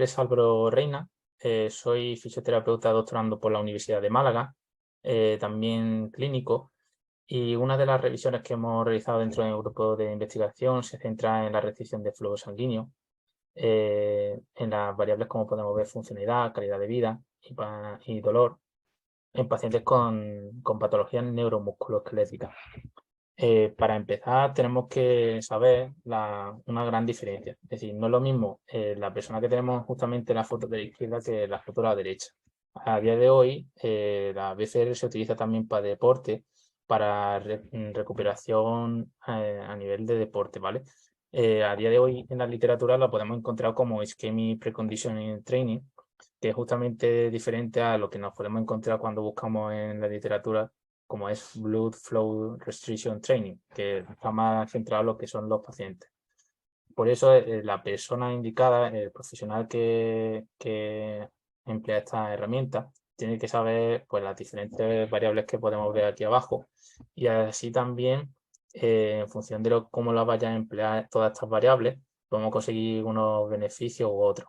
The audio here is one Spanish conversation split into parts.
es Álvaro Reina, soy fisioterapeuta doctorando por la Universidad de Málaga, también clínico, y una de las revisiones que hemos realizado dentro del grupo de investigación se centra en la restricción de flujo sanguíneo, en las variables como podemos ver funcionalidad, calidad de vida y dolor en pacientes con patologías neuromusculoesqueléticas. Para empezar, tenemos que saber una gran diferencia. Es decir, no es lo mismo la persona que tenemos justamente en la foto de la izquierda que la foto de la derecha. A día de hoy, la BCR se utiliza también para deporte, para recuperación a nivel de deporte, ¿vale? A día de hoy en la literatura la podemos encontrar como Ischemic Preconditioning Training, que es justamente diferente a lo que nos podemos encontrar cuando buscamos en la literatura como es Blood Flow Restriction Training, que está más centrado en lo que son los pacientes. Por eso la persona indicada, el profesional que emplea esta herramienta, tiene que saber pues, las diferentes variables que podemos ver aquí abajo y así también, en función de cómo las vaya a emplear todas estas variables, podemos conseguir unos beneficios u otros.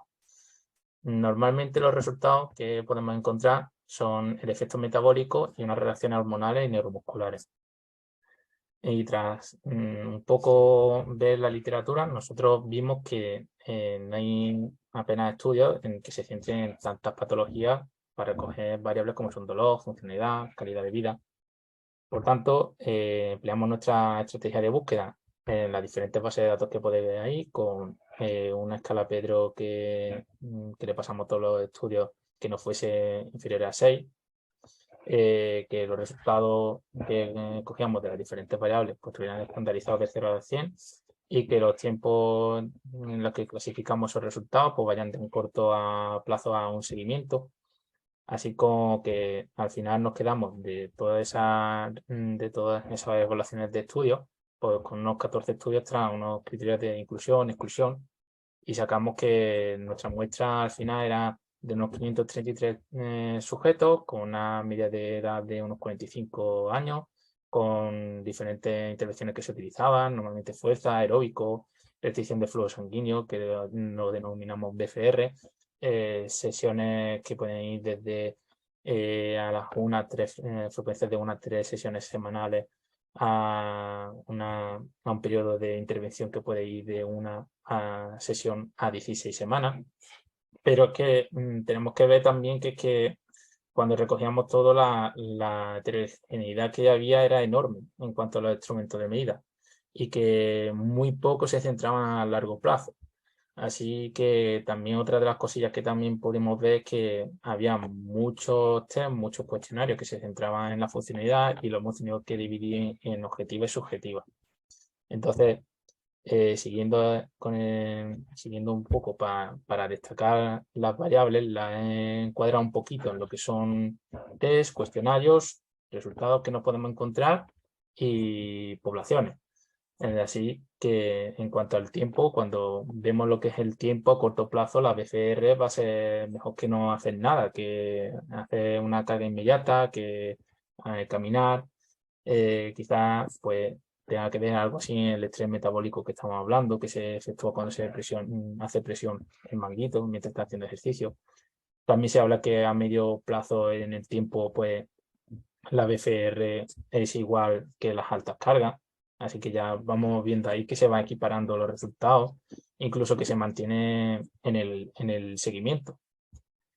Normalmente los resultados que podemos encontrar son el efecto metabólico y unas reacciones hormonales y neuromusculares. Y tras un poco ver la literatura, nosotros vimos que no hay apenas estudios en que se centren en tantas patologías para recoger variables como son dolor, funcionalidad, calidad de vida. Por tanto, empleamos nuestra estrategia de búsqueda en las diferentes bases de datos que podéis ver ahí, con una escala Pedro que le pasamos todos los estudios que no fuese inferior a 6, que los resultados que cogíamos de las diferentes variables pues estuvieran estandarizados de 0 a 100 y que los tiempos en los que clasificamos esos resultados pues vayan de un corto plazo a un seguimiento. Así como que al final nos quedamos de todas esas evaluaciones de estudios, pues con unos 14 estudios tras unos criterios de inclusión, exclusión, y sacamos que nuestra muestra al final era de unos 533 sujetos, con una media de edad de unos 45 años, con diferentes intervenciones que se utilizaban, normalmente fuerza, aeróbico, restricción de flujo sanguíneo, que lo denominamos BFR, sesiones que pueden ir desde a las 1 a 3 frecuencias de 1 a 3 sesiones semanales a un periodo de intervención que puede ir de una sesión a 16 semanas. Pero es que tenemos que ver también que es que cuando recogíamos todo, la heterogeneidad que había era enorme en cuanto a los instrumentos de medida y que muy poco se centraban a largo plazo. Así que también otra de las cosillas que también pudimos ver es que había muchos test, muchos cuestionarios que se centraban en la funcionalidad y lo hemos tenido que dividir en objetivas y subjetivas. Entonces, siguiendo un poco para destacar las variables, las he encuadrado un poquito en lo que son test, cuestionarios, resultados que nos podemos encontrar y poblaciones. Así que en cuanto al tiempo, cuando vemos lo que es el tiempo a corto plazo, la BCR va a ser mejor que no hacer nada, que hacer una carga inmediata, que caminar, quizás pues tenga que ver algo así en el estrés metabólico que estamos hablando, que se efectúa cuando hace presión en manguito mientras está haciendo ejercicio. También se habla que a medio plazo en el tiempo, pues la BCR es igual que las altas cargas, así que ya vamos viendo ahí que se van equiparando los resultados, incluso que se mantiene en el seguimiento.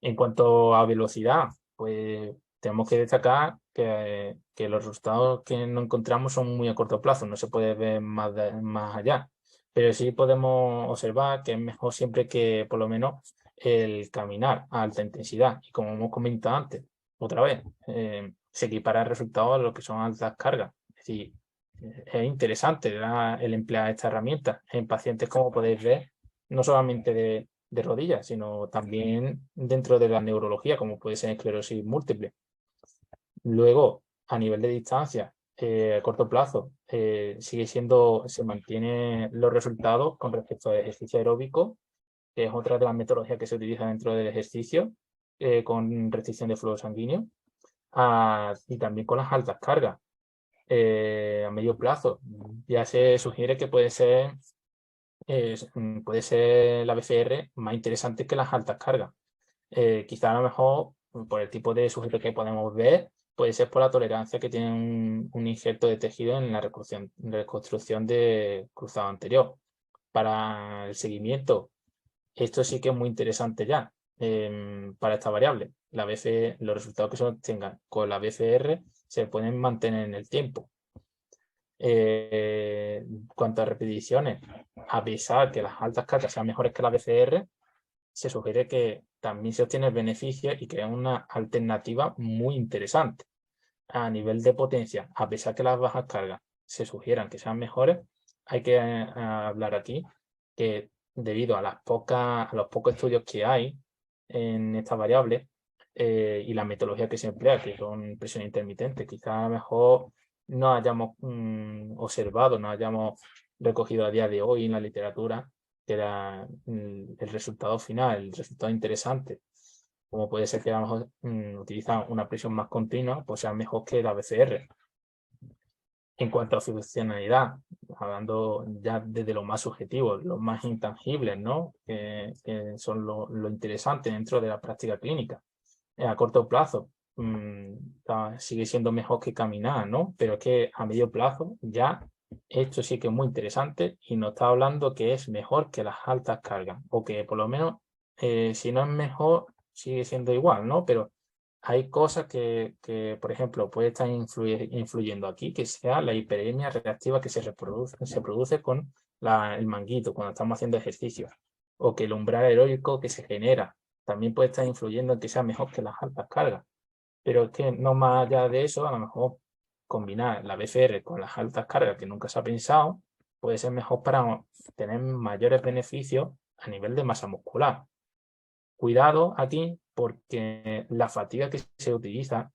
En cuanto a velocidad, pues tenemos que destacar que los resultados que no encontramos son muy a corto plazo, no se puede ver más allá, pero sí podemos observar que es mejor siempre que por lo menos el caminar a alta intensidad. Y como hemos comentado antes, otra vez, se equipara el resultado a lo que son altas cargas. Es decir, es interesante el emplear esta herramienta en pacientes, como podéis ver, no solamente de rodillas, sino también dentro de la neurología, como puede ser esclerosis múltiple. Luego, a nivel de distancia, a corto plazo, se mantienen los resultados con respecto al ejercicio aeróbico, que es otra de las metodologías que se utiliza dentro del ejercicio, con restricción de flujo sanguíneo, y también con las altas cargas. A medio plazo, ya se sugiere que puede ser puede ser la BCR más interesante que las altas cargas. Quizá a lo mejor, por el tipo de sujeto que podemos ver, puede ser por la tolerancia que tiene un injerto de tejido en la reconstrucción de cruzado anterior. Para el seguimiento, esto sí que es muy interesante ya para esta variable. Los resultados que se obtengan con la BCR se pueden mantener en el tiempo. Cuanto a repeticiones, a pesar que las altas cargas sean mejores que la BCR, se sugiere que también se obtiene beneficio y que es una alternativa muy interesante. A nivel de potencia, a pesar que las bajas cargas se sugieran que sean mejores, hay que hablar aquí que debido a los pocos estudios que hay en esta variable y la metodología que se emplea, que son presión intermitente, quizás a lo mejor no hayamos observado, no hayamos recogido a día de hoy en la literatura que era el resultado final, el resultado interesante, como puede ser que a lo mejor utilizan una presión más continua, pues sea mejor que la BCR. En cuanto a funcionalidad, hablando ya desde lo más subjetivo, lo más intangibles, ¿no? Que son lo interesante dentro de la práctica clínica. A corto plazo sigue siendo mejor que caminar, ¿no? Pero es que a medio plazo ya esto sí que es muy interesante y nos está hablando que es mejor que las altas cargas, o que por lo menos si no es mejor, sigue siendo igual, ¿no? Pero hay cosas que por ejemplo, puede estar influyendo aquí, que sea la hiperemia reactiva que se produce con el manguito cuando estamos haciendo ejercicio, o que el umbral aeróbico que se genera también puede estar influyendo en que sea mejor que las altas cargas. Pero es que no más allá de eso, a lo mejor combinar la BCR con las altas cargas que nunca se ha pensado, puede ser mejor para tener mayores beneficios a nivel de masa muscular. Cuidado aquí porque la fatiga que se utiliza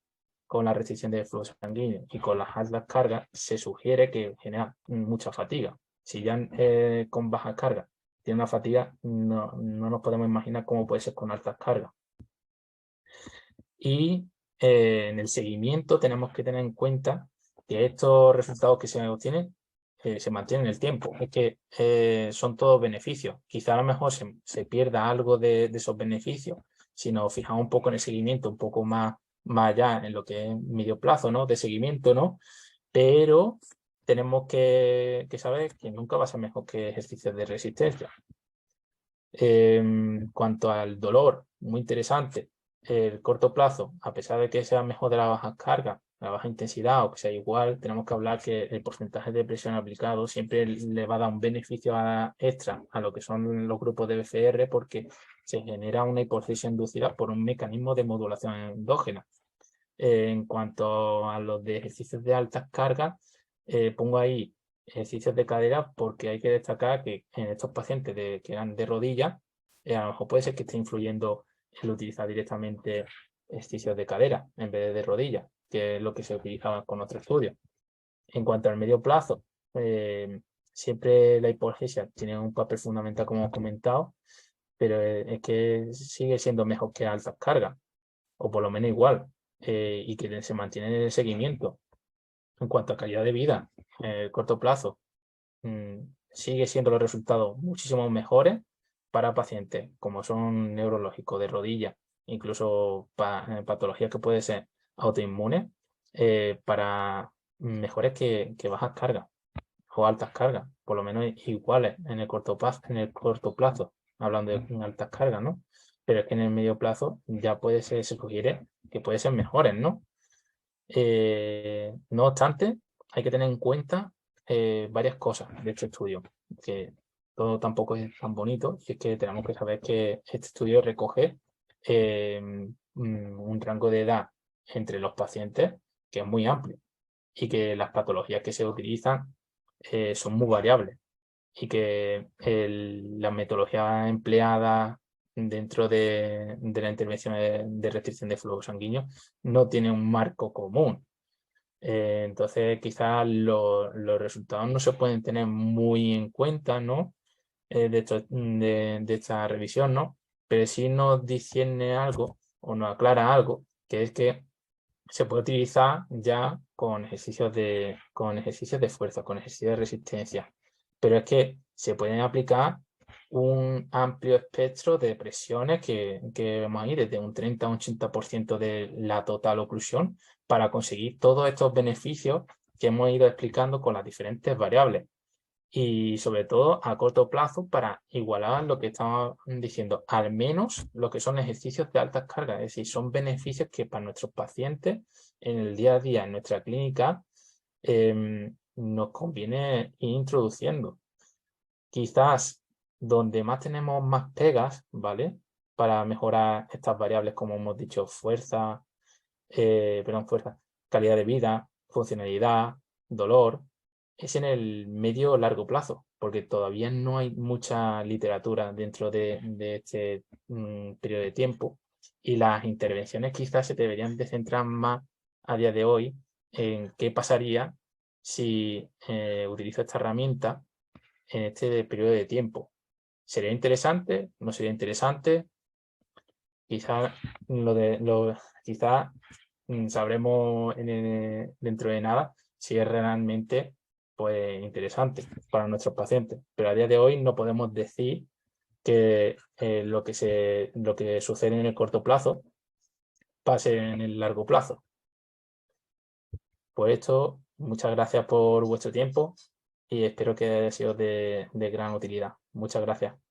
con la restricción de flujo sanguíneo y con las altas cargas se sugiere que genera mucha fatiga. Si ya con bajas cargas tiene una fatiga, no nos podemos imaginar cómo puede ser con altas cargas. Y en el seguimiento tenemos que tener en cuenta que estos resultados que se obtienen se mantienen en el tiempo. Es que son todos beneficios. Quizá a lo mejor se pierda algo de esos beneficios si nos fijamos un poco en el seguimiento, un poco más allá en lo que es medio plazo, ¿no? De seguimiento, ¿no? Pero tenemos que saber que nunca va a ser mejor que ejercicios de resistencia. En cuanto al dolor, muy interesante. El corto plazo, a pesar de que sea mejor de la baja carga, la baja intensidad o que sea igual, tenemos que hablar que el porcentaje de presión aplicado siempre le va a dar un beneficio extra a lo que son los grupos de BCR porque se genera una hipoxiia inducida por un mecanismo de modulación endógena. En cuanto a los de ejercicios de altas cargas, pongo ahí ejercicios de cadera porque hay que destacar que en estos pacientes que eran de rodilla, a lo mejor puede ser que esté influyendo el utilizar directamente ejercicios de cadera en vez de rodilla, que es lo que se utilizaba con otros estudios. En cuanto al medio plazo, siempre la hipogesia tiene un papel fundamental, como hemos comentado, pero es que sigue siendo mejor que altas cargas, o por lo menos igual, y que se mantiene en el seguimiento. En cuanto a calidad de vida, corto plazo, sigue siendo los resultados muchísimo mejores para pacientes como son neurológicos de rodilla, incluso patologías que pueden ser autoinmunes, para mejores que bajas cargas o altas cargas, por lo menos iguales en el corto plazo, hablando de altas cargas, ¿no? Pero es que en el medio plazo ya se sugiere que puede ser mejores, ¿no? No obstante, hay que tener en cuenta varias cosas de este estudio, que todo tampoco es tan bonito, y es que tenemos que saber que este estudio recoge un rango de edad entre los pacientes que es muy amplio y que las patologías que se utilizan son muy variables y que la metodología empleada dentro de la intervención de restricción de flujo sanguíneo no tiene un marco común. Entonces, quizás los resultados no se pueden tener muy en cuenta, ¿no? De esta revisión, ¿no? Pero sí nos discierne algo o nos aclara algo, que es que se puede utilizar ya con ejercicios de fuerza, con ejercicios de resistencia. pero es que se pueden aplicar un amplio espectro de presiones que vamos a ir desde un 30 a un 80% de la total oclusión para conseguir todos estos beneficios que hemos ido explicando con las diferentes variables. Y sobre todo a corto plazo para igualar lo que estamos diciendo, al menos lo que son ejercicios de altas cargas, es decir, son beneficios que para nuestros pacientes en el día a día, en nuestra clínica, nos conviene ir introduciendo. Quizás donde más tenemos más pegas, ¿vale? Para mejorar estas variables, como hemos dicho, fuerza, calidad de vida, funcionalidad, dolor, es en el medio o largo plazo, porque todavía no hay mucha literatura dentro de este periodo de tiempo y las intervenciones quizás se deberían de centrar más a día de hoy en qué pasaría si utilizo esta herramienta en este periodo de tiempo. ¿Sería interesante? ¿No sería interesante? Quizá quizá sabremos dentro de nada si es realmente pues, interesante para nuestros pacientes. Pero a día de hoy no podemos decir que lo que sucede en el corto plazo pase en el largo plazo. Por esto, muchas gracias por vuestro tiempo y espero que haya sido de gran utilidad. Muchas gracias.